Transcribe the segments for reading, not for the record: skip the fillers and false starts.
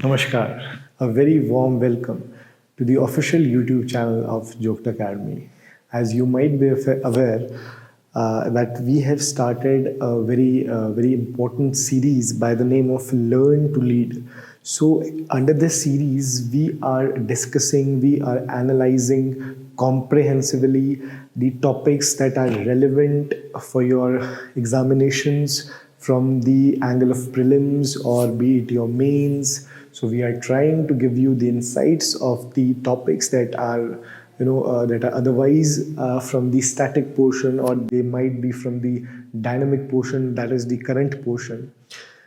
Namaskar. A very warm welcome to the official YouTube channel of Joked Academy. As you might be aware, that we have started a very important series by the name of Learn to Lead. So, under this series, we are discussing, we are analyzing comprehensively the topics that are relevant for your examinations from the angle of prelims or be it your mains. So we are trying to give you the insights of the topics that are that are otherwise from the static portion, or they might be from the dynamic portion, that is the current portion.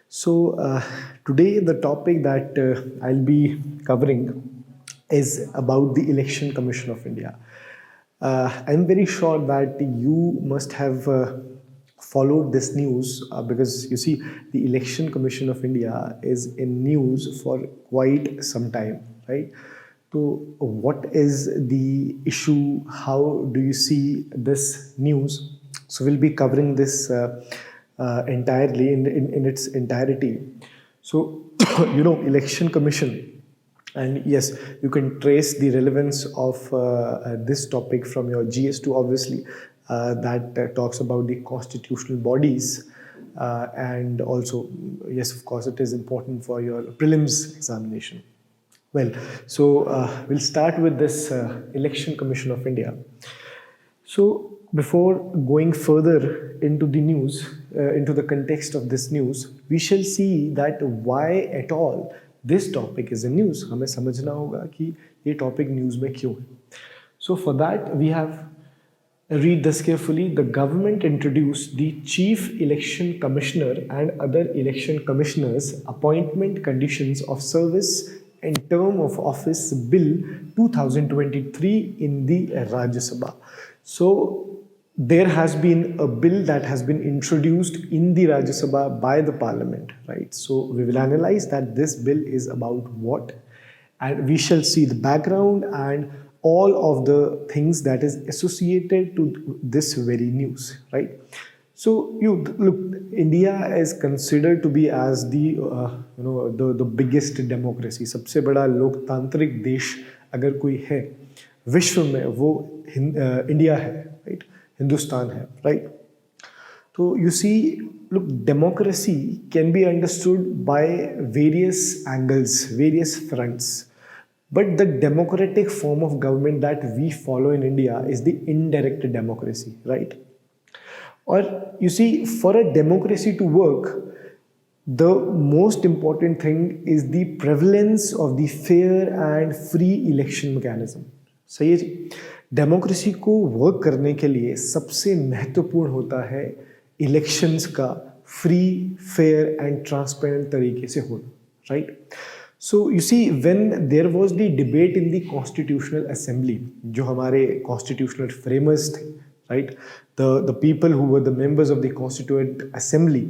So today the topic that I'll be covering is about the Election Commission of India. I'm very sure that you must have followed this news because you see, the Election Commission of India is in news for quite some time, right? So, what is the issue? How do you see this news? So, we'll be covering this entirely in its entirety. So, Election Commission, and yes, you can trace the relevance of this topic from your GS2, obviously, that talks about the constitutional bodies. And also, yes, of course, it is important for your prelims examination. Well, so we'll start with this Election Commission of India. So, before going further into the news, into the context of this news, we shall see that why at all this topic is in news. हमें समझना होगा कि ये topic news में क्यों है. So for that we have, read this carefully. The government introduced the Chief Election Commissioner and other election commissioners appointment conditions of service and term of office bill 2023 in the Rajya Sabha. So there has been a bill that has been introduced in the Rajya Sabha by the parliament, right? So we will analyze that this bill is about what, and we shall see the background and all of the things that is associated to this very news, right? So you look, India is considered to be as the the biggest democracy. सबसे बड़ा लोकतांत्रिक देश अगर कोई है विश्व में, वो इंडिया है, right? हिंदुस्तान है, right? So you see, look, democracy can be understood by various angles, various fronts. But the democratic form of government that we follow in India is the indirect democracy, right? Or you see, for a democracy to work, the most important thing is the prevalence of the fair and free election mechanism. सही है जी. Democracy को work करने के लिए सबसे महत्वपूर्ण होता है इलेक्शंस का फ्री, फेयर एंड ट्रांसपेरेंट तरीके से होना, right? So you see, when there was the debate in the Constitutional Assembly, जो हमारे constitutional framers थे, right? The people who were the members of the Constituent Assembly,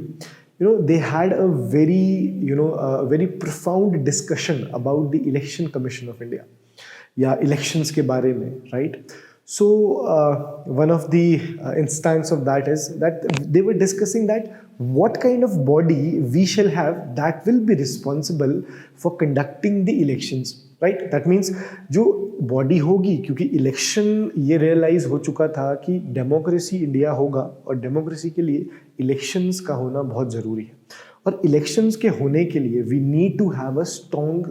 they had a very profound discussion about the Election Commission of India, या elections के बारे में, right? So one of the instance of that is that they were discussing that what kind of body we shall have that will be responsible for conducting the elections, right? That means जो body होगी, क्योंकि election ये realize हो चुका था कि democracy India होगा और democracy के लिए elections का होना बहुत ज़रूरी है. और elections के होने के लिए we need to have a strong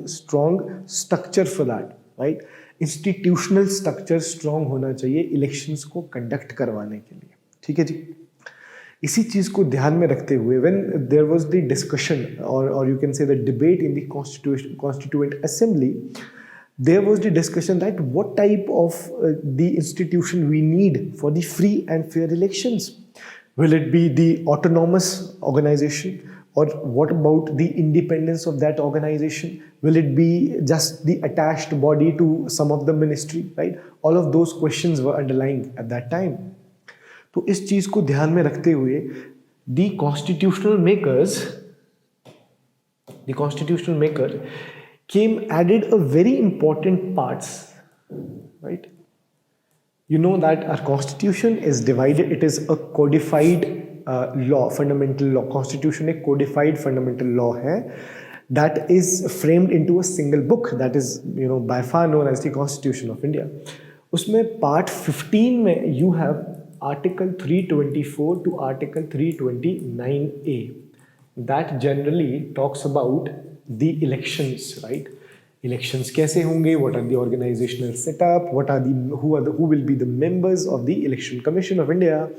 structure for that, right? Institutional structure strong होना चाहिए इलेक्शंस को कंडक्ट करवाने के लिए, ठीक है जी. इसी चीज़ को ध्यान में रखते हुए when there was the discussion और you can say the debate in the constituent assembly, there was the discussion that what type of the institution we need for the free and fair elections. Will it be the autonomous organization, or what about the independence of that organization? Will it be just the attached body to some of the ministry, right? All of those questions were underlying at that time. तो इस चीज को ध्यान में रखते हुए the constitutional maker added a very important parts, right? You know that our constitution is divided, it is a codified law, fundamental law. Constitution एक codified fundamental law है that is framed into a single book that is by far known as the Constitution of India. उसमें part 15 में you have article 324 to article 329A that generally talks about the elections, right? Elections कैसे होंगे, what are the organizational setup, who will be the members of the Election Commission of India,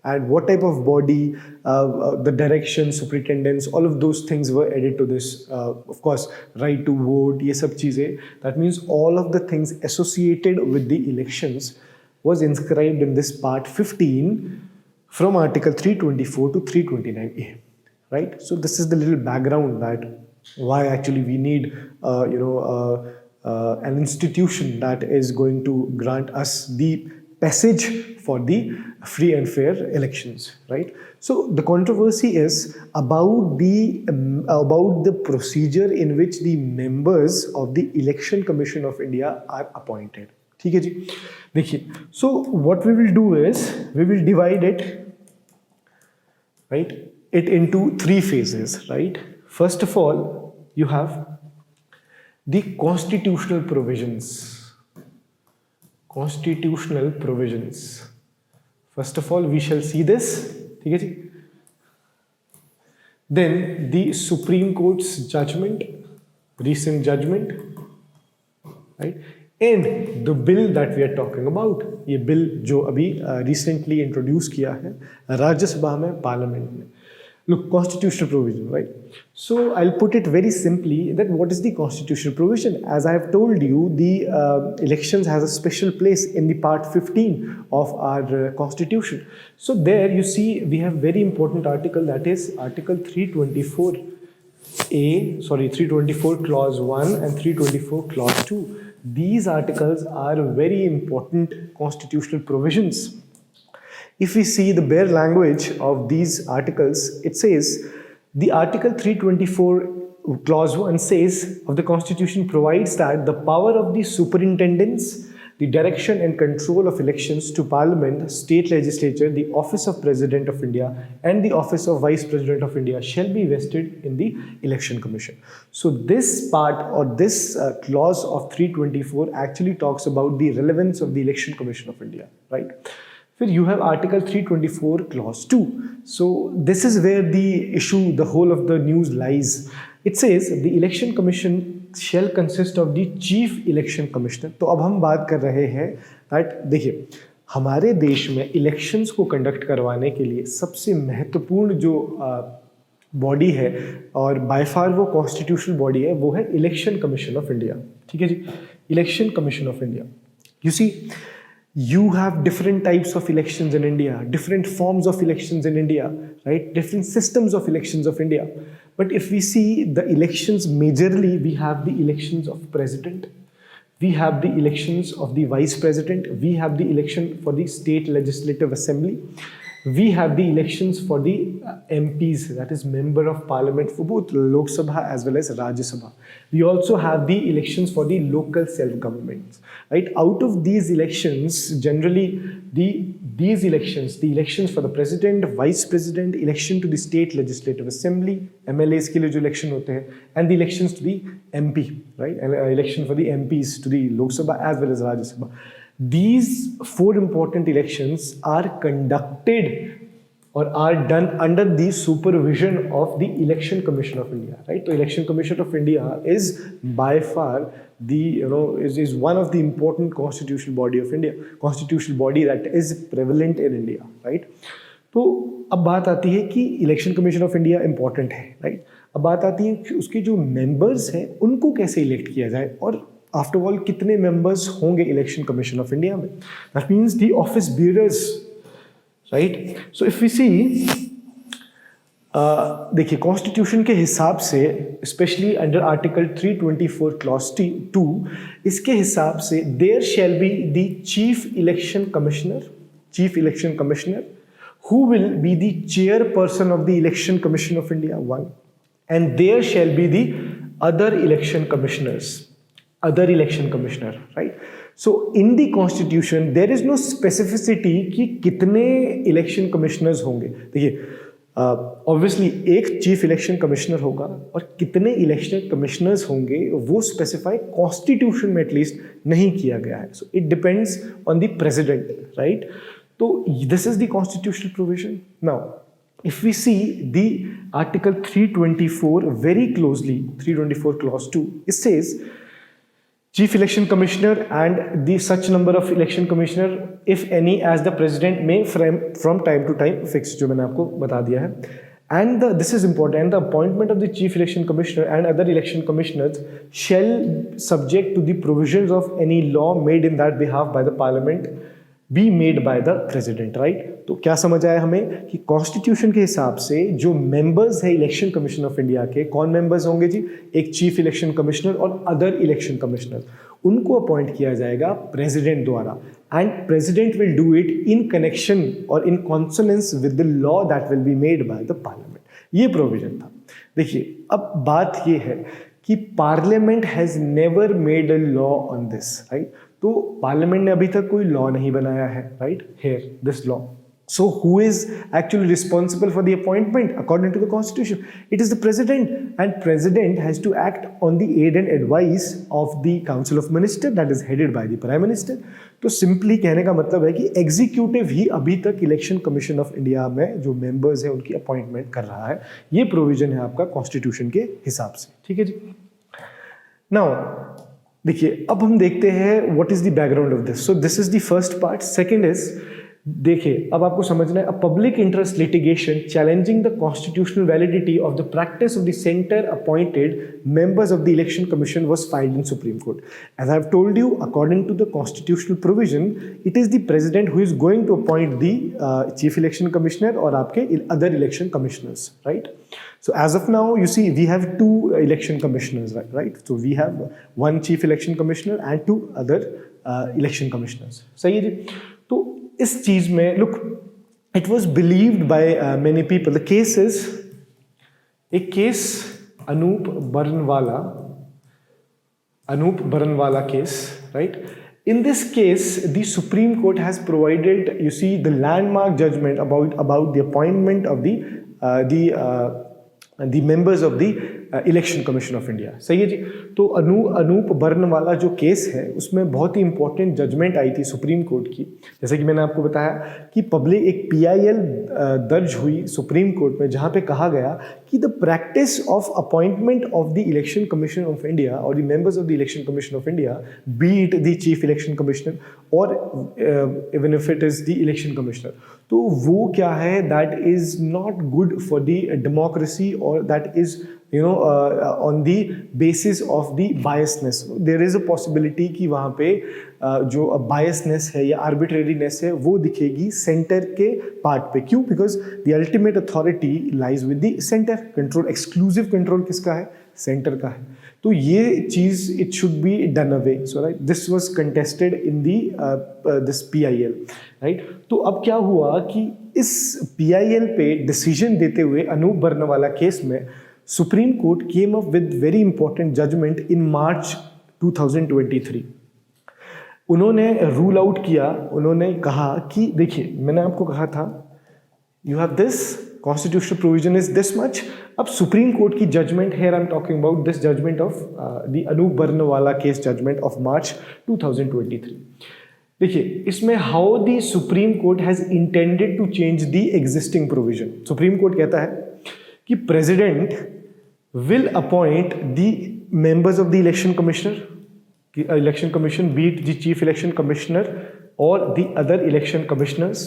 and what type of body, the direction, superintendents, all of those things were added to this. Of course, right to vote, ये सब चीज़ें. That means all of the things associated with the elections was inscribed in this part 15 from article 324 to 329A, right? So this is the little background that why actually we need an institution that is going to grant us the passage for the free and fair elections, right? So the controversy is about the procedure in which the members of the Election Commission of India are appointed. ठीक है जी, देखिए. So what we will do is we will divide it, right, it into 3 phases, right? First of all, you have the constitutional provisions. Constitutional provisions. First of all, we shall see this. ठीक है जी. Then the Supreme Court's judgment, recent judgment, right? And the bill that we are talking about. ये bill जो अभी recently introduce किया है राज्यसभा में, parliament में. Look, constitutional provision, right? So I'll put it very simply that what is the constitutional provision? As I have told you, the elections has a special place in the part 15 of our constitution. So there you see we have very important article, that is article 324 clause 1 and 324 clause 2. These articles are very important constitutional provisions. If we see the bare language of these articles, it says the article 324 clause 1 says of the Constitution provides that the power of the superintendents, the direction and control of elections to Parliament, state legislature, the office of President of India and the office of Vice President of India shall be vested in the Election Commission. So this part or this clause of 324 actually talks about the relevance of the Election Commission of India, right? Then you have article 324 clause 2. So this is where the issue, the whole of the news lies. It says the election commission shall consist of the chief election commissioner. तो अब हम बात कर रहे हैं that देखिए हमारे देश में इलेक्शंस को कंडक्ट करवाने के लिए सबसे महत्वपूर्ण जो बॉडी है और बाय फार वो कॉन्स्टिट्यूशनल बॉडी है, वो है इलेक्शन कमीशन ऑफ इंडिया. ठीक है जी, election commission of India. You see, you have different types of elections in India, different forms of elections in India, right? Different systems of elections of India. But if we see the elections, majorly we have the elections of president, we have the elections of the vice president, we have the election for the state legislative assembly, we have the elections for the MPs, that is member of parliament for both Lok Sabha as well as Rajya Sabha. We also have the elections for the local self-governments, right? Out of these elections, generally these elections, the elections for the president, vice president, election to the state legislative assembly, MLAs के लिए जो election होते हैं, and the elections to the MP, right? And election for the MPs to the Lok Sabha as well as Rajya Sabha. These 4 important elections are conducted or are done under the supervision of the Election Commission of India, right? So Election Commission of India is by far the is one of the important constitutional body of India, constitutional body that is prevalent in India, right? तो अब बात आती है कि election commission of India important है, right? अब बात आती है कि उसके जो मेंबर्स हैं उनको कैसे इलेक्ट किया जाए और आफ्टर ऑल कितने मेंबर्स होंगे इलेक्शन कमीशन ऑफ इंडिया में. That means the office bearers, right? So if we see, देखिए कॉन्स्टिट्यूशन के हिसाब से स्पेशली अंडर आर्टिकल 324 क्लॉज 2 इसके हिसाब से there shall be the chief election commissioner who will be the chairperson of the Election Commission of India, 1, and there shall be the other election commissioner, right? So in the constitution there is no specificity कि कितने election commissioners होंगे. देखिए obviously एक chief election commissioner होगा और कितने election commissioners होंगे वो स्पेसिफाई कॉन्स्टिट्यूशन में एटलीस्ट नहीं किया गया है. So it depends on the president, right. तो this is the constitutional provision. Now if we see the article 324 very closely, 324 clause 2, it says chief election commissioner and the such number of election commissioner if any as the president may from time to time fix, जो मैंने आपको बता दिया है. And this is important, the appointment of the chief election commissioner and other election commissioners shall subject to the provisions of any law made in that behalf by the parliament B made by the president, right. तो क्या समझ आया हमें कि constitution के हिसाब से जो मेंबर्स है इलेक्शन कमीशन ऑफ इंडिया के, कौन मेंबर्स होंगे जी? एक चीफ इलेक्शन कमिश्नर और अदर इलेक्शन कमिश्नर, उनको अपॉइंट किया जाएगा प्रेसिडेंट द्वारा. And president will do it in connection और in consonance with the law that will be made by the parliament. ये प्रोविजन था. देखिए अब बात ये है कि parliament has never made a law on this, right. तो पार्लियामेंट ने अभी तक कोई लॉ नहीं बनाया है, right, here this law. So who is actually responsible for the appointment according to the constitution? It is the president, and president has to act on the aid and advice of the council of minister that is headed by the prime minister. तो simply कहने का मतलब है कि executive ही अभी तक election commission of India में जो मेंबर्स हैं उनकी अपॉइंटमेंट कर रहा है. ये प्रोविजन है आपका कॉन्स्टिट्यूशन के हिसाब से, ठीक है जी. नाउ देखिए अब हम देखते हैं what is the background of this. So this is the first part. Second is, देखिए अब आपको समझना है, a public interest litigation challenging the constitutional validity of the practice of the centre appointed members of the election commission was filed in Supreme Court. As I have told you, according to the constitutional provision, it is the president who is going to appoint the chief election commissioner और आपके other election commissioners, right. So as of now, you see, we have two election commissioners, right? So we have one chief election commissioner and two other election commissioners. सही है जी. तो इस चीज में, look, it was believed by many people. The case is एक case Anoop Baranwala case, right? In this case, the Supreme Court has provided, you see, the landmark judgment about the appointment of the members of the election commission of India. सही है जी. तो अनूप बरनवाला जो case है उसमें बहुत ही important judgement आई थी supreme court की. जैसे कि मैंने आपको बताया कि पब्लिक एक PIL दर्ज हुई सुप्रीम कोर्ट में, जहाँ पे कहा गया कि the practice of appointment of the election commission of India और the members of the election commission of India, be it the chief election commissioner और even if it is the election commissioner, तो वो क्या है, that is not good for the democracy और that is on the basis of the biasness. There is a possibility कि वहाँ पे जो biasness है या arbitrariness है वो दिखेगी सेंटर के पार्ट पे. क्यों? Because the ultimate authority lies with the center. Control, exclusive control किसका है? सेंटर का है. तो ये चीज़ it should be done away. So right, this was contested in the this PIL, right? तो अब क्या हुआ कि इस PIL पे डिसीजन देते हुए अनूप बरनवाला केस में supreme court came up with very important judgement in March 2023. उन्होंने रूल आउट किया. उन्होंने कहा कि देखिए, मैंने आपको कहा था you have this constitutional provision is this much. अब सुप्रीम कोर्ट की judgement, here I am talking about this judgement of the Anoop Barnwala case judgement of March 2023. देखिए इसमें how the supreme court has intended to change the existing provision. Supreme court कहता है कि president will appoint the members of the election commission, be it the chief election commissioner or the other election commissioners.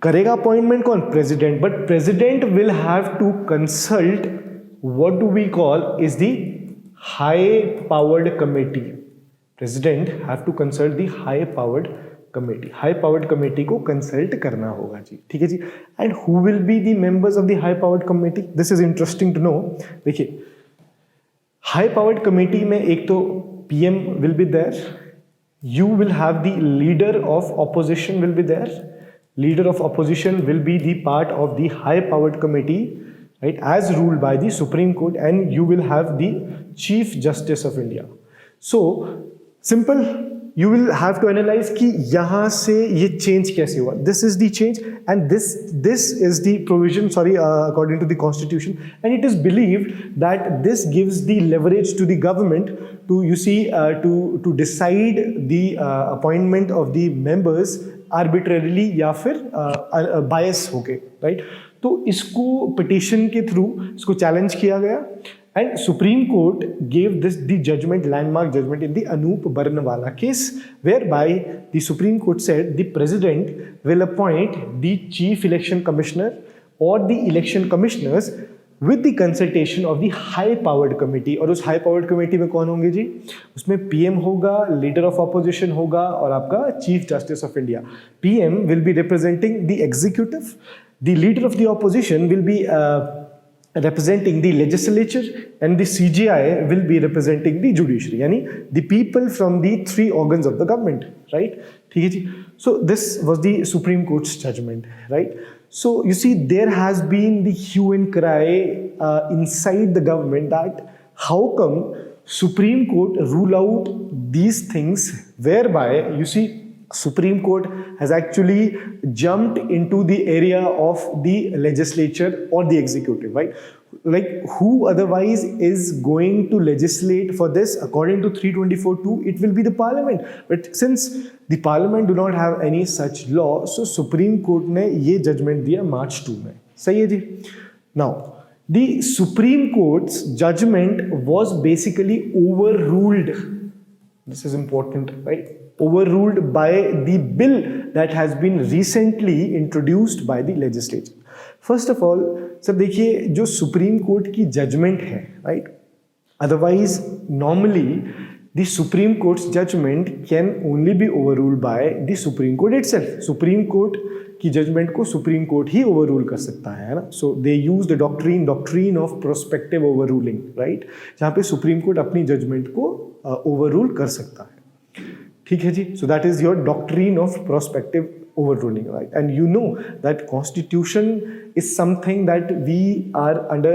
करेगा appointment कौन? President. But president will have to consult what do we call is the high powered committee. President have to consult the high powered committee. High powered committee को consult करना होगा जी, ठीक है जी. And who will be the members of the high powered committee? This is interesting to know. देखिए high powered committee में एक तो PM will be there, you will have the leader of opposition will be there. Leader of opposition will be the part of the high powered committee, right, as ruled by the supreme court, and you will have the chief justice of India. So simple, you will have to analyze कि यहाँ से ये change कैसे हुआ. This is the change, and this is the provision, according to the constitution, and it is believed that this gives the leverage to the government to, to decide the appointment of the members arbitrarily या फिर bias होके, right? तो इसको petition के through इसको challenge किया गया. And Supreme Court gave this the judgment, landmark judgment in the Anup Barnwala case, whereby the Supreme Court said the president will appoint the chief election commissioner or the election commissioners with the consultation of the high powered committee. और उस high powered committee में कौन होंगे जी? उसमें PM होगा, leader of opposition होगा और आपका chief justice of India. PM will be representing the executive. The leader of the opposition will be representing the legislature, and the CJI will be representing the judiciary, yani the people from the three organs of the government, right? ठीक है जी. So this was the Supreme Court's judgment, right? So you see, there has been the hue and cry inside the government that how come Supreme Court rule out these things, whereby you see Supreme Court has actually jumped into the area of the legislature or the executive, right? Like, who otherwise is going to legislate for this? According to 324(2), it will be the parliament. But since the parliament do not have any such law, so Supreme Court ने ये judgment दिया March 2 में. सही है जी? Now, the Supreme Court's judgment was basically overruled. This is important, right? Overruled by the bill that has been recently introduced by the legislature. First of all, sir देखिए, जो supreme court की judgement है, right, otherwise normally the supreme court's judgement can only be overruled by the supreme court itself. Supreme court की judgement को supreme court ही overrule कर सकता है ना. So they use the doctrine of prospective overruling, right, जहाँ पे supreme court अपनी जजमेंट को ओवररूल कर सकता है. ठीक है जी. So that is your doctrine of prospective overruling, right? And you know that constitution is something that we are under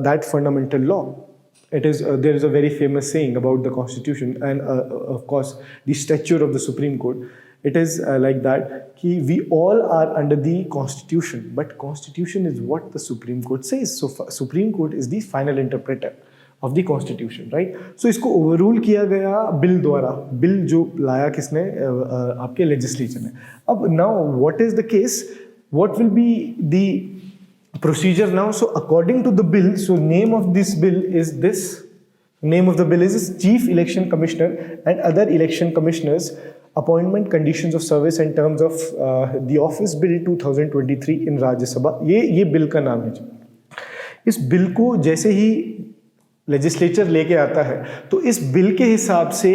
that fundamental law. It is there is a very famous saying about the constitution and of course the stature of the Supreme Court. It is like that कि we all are under the constitution, but constitution is what the Supreme Court says. So Supreme Court is the final interpreter of the constitution, right? So इसको overrule किया गया bill द्वारा. Bill जो लाया किसने? आपके legislature ने. अब now what is the case? What will be the procedure now? So according to the bill, so name of this bill is this. Name of the bill is Chief Election Commissioner and other election commissioners appointment conditions of service and terms of the office bill 2023 in Rajya Sabha. ये bill का नाम है. इस bill को जैसे ही legislature लेके आता है तो इस बिल के हिसाब से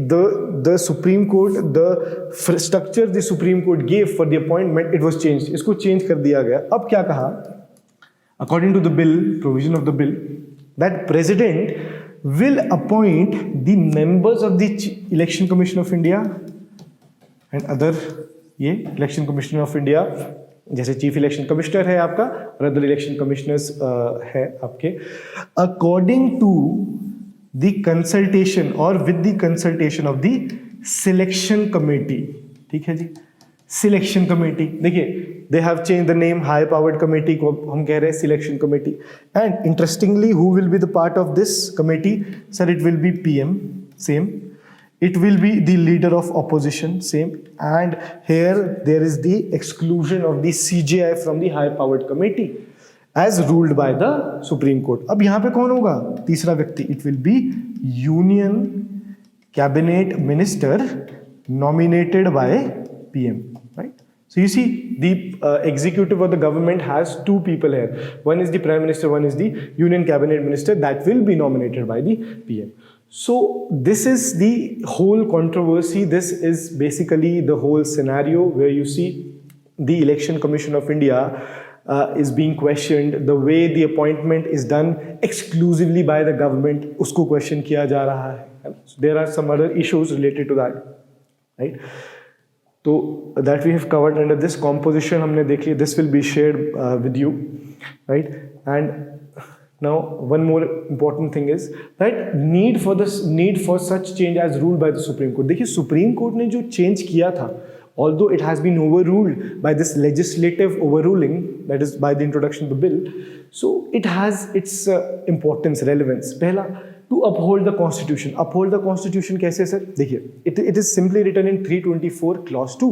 the supreme Court the structure the supreme Court gave for the appointment it was changed. इसको चेंज कर दिया गया. अब क्या कहा? According to the bill, provision of the bill, that president will appoint the members of the election commission of India and other ये election commission of India, जैसे chief election commissioner है आपका और अदर इलेक्शन कमिश्नर्स है आपके, according to the consultation और with the consultation of the selection committee. ठीक है जी. सिलेक्शन कमेटी, देखिए they have change the name, high powered committee को हम कह रहे हैं selection committee. And interestingly who will be the part of this committee? Sir it will be PM, same. It will be the leader of opposition, same, and here there is the exclusion of the CJI from the high powered committee as ruled by the Supreme Court. अब यहाँ पे कौन होगा? तीसरा व्यक्ति. It will be Union Cabinet Minister nominated by PM, right? So you see the executive of the government has two people here. One is the Prime Minister, one is the Union Cabinet Minister that will be nominated by the PM. So this is the whole controversy. This is basically the whole scenario where you see the Election Commission of India is being questioned. The way the appointment is done exclusively by the government, usko question kiya ja raha hai. So there are some other issues related to that, right? So that we have covered under this composition. हमने देख लिया. This will be shared with you, right? And Now, one more important thing is that need for such change as ruled by the Supreme Court. देखिए Supreme Court ने जो change किया था, although it has been overruled by this legislative overruling, that is by the introduction of the bill, so it has its importance, relevance. पहला, to uphold the constitution. Uphold the constitution कैसे sir? देखिए, it is simply written in 324 clause 2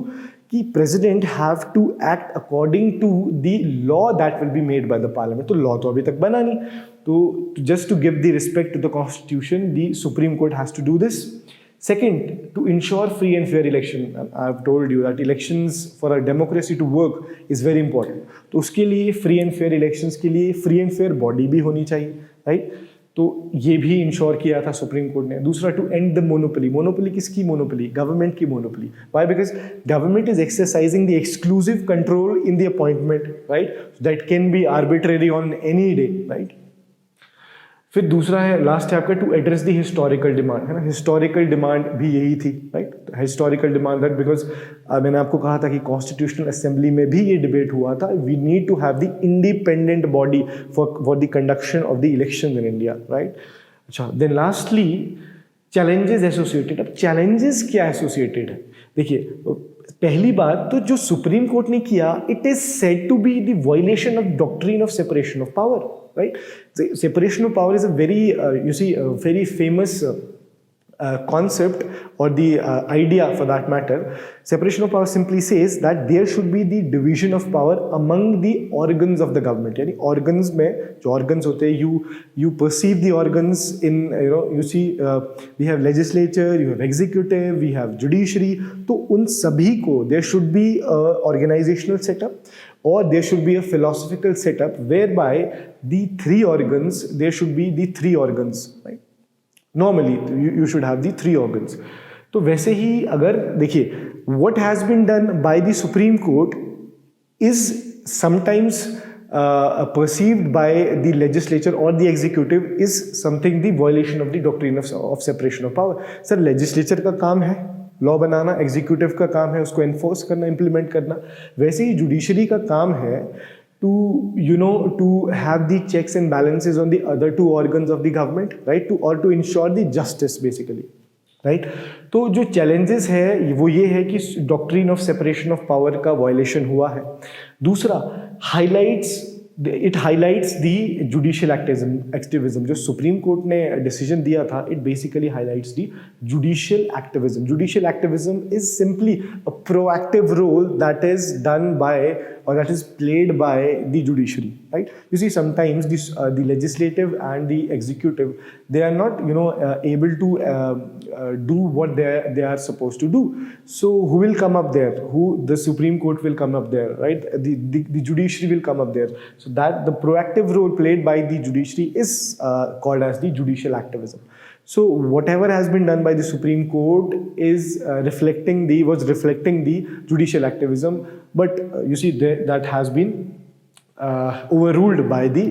कि president have to act according to the law that will be made by the parliament. तो law तो अभी तक बना नहीं, तो just to give the respect to the constitution, the Supreme Court has to do this. Second, to ensure free and fair election. I've told you that elections for a democracy to work is very important. तो उसके लिए free and fair elections के लिए free and fair body भी होनी चाहिए, right? तो ये भी इंश्योर किया था सुप्रीम कोर्ट ने. दूसरा, to end the monopoly. Monopoly किसकी मोनोपोली? गवर्नमेंट की monopoly. Why? Because government is exercising the exclusive control in the appointment, right, that can be arbitrary on any day, right. फिर दूसरा है, last है आपका, to address the historical demand, है ना. Historical demand भी यही थी, right. Historical demand that because मैंने आपको कहा था कि कॉन्स्टिट्यूशनल असेंबली में भी ये डिबेट हुआ था, we need to have the independent body for the conduction of the election in India, right. अच्छा, देन लास्टली चैलेंजेस एसोसिएटेड. अब चैलेंजेस क्या एसोसिएटेड है? देखिए, पहली बात तो जो सुप्रीम कोर्ट ने किया, it is said to be the violation of doctrine of separation of power, right? The separation of power is a very, very famous concept, or the idea for that matter. Separation of power simply says that there should be the division of power among the organs of the government. यानी organs में जो organs होते हैं, you perceive the organs in, you see, we have legislature, you have executive, we have judiciary. तो उन सभी को there should be a organizational setup, or there should be a philosophical setup whereby the three organs, there should be the three organs, right? Normally you should have the three organs. तो वैसे ही अगर देखिए, what has been done by the Supreme Court is sometimes perceived by the legislature or the executive is something the violation of the doctrine of separation of power. Sir, legislature का काम है law बनाना, executive का काम है उसको enforce करना, implement करना. वैसे ही जुडिशरी का काम है to have the checks and balances on the other two organs of the government, right, to ensure the justice basically, right. तो जो चैलेंजेस है वो ये है कि doctrine of separation of power का वायलेशन हुआ है. दूसरा, it highlights the judicial activism. जो सुप्रीम कोर्ट ने डिसीजन दिया था, it basically highlights the judicial activism. Judicial activism is simply a proactive role that is done by, or that is played by the judiciary, right? You see, sometimes the legislative and the executive, they are not able to do what they are supposed to do. So who will come up there? The Supreme Court will come up there, right? The judiciary will come up there. So that the proactive role played by the judiciary is called as the judicial activism. So whatever has been done by the Supreme Court is reflecting the judicial activism, but you see that has been overruled by the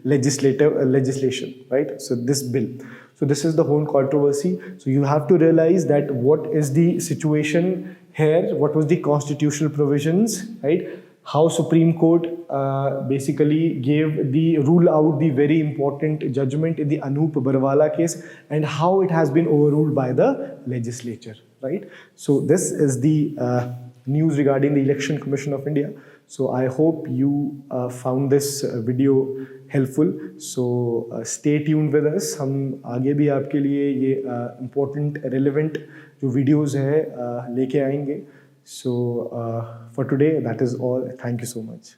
legislation, right? So this bill. So this is the whole controversy. So you have to realize that what is the situation here, what was the constitutional provisions, right? How Supreme Court basically gave the rule out the very important judgment in the Anup Barwala case, and how it has been overruled by the legislature, right? So this is the news regarding the Election Commission of India. So I hope you found this video helpful. So stay tuned with us. हम आगे भी आपके लिए ये important, relevant जो videos है लेके आएंगे. So for today, that is all. Thank you so much.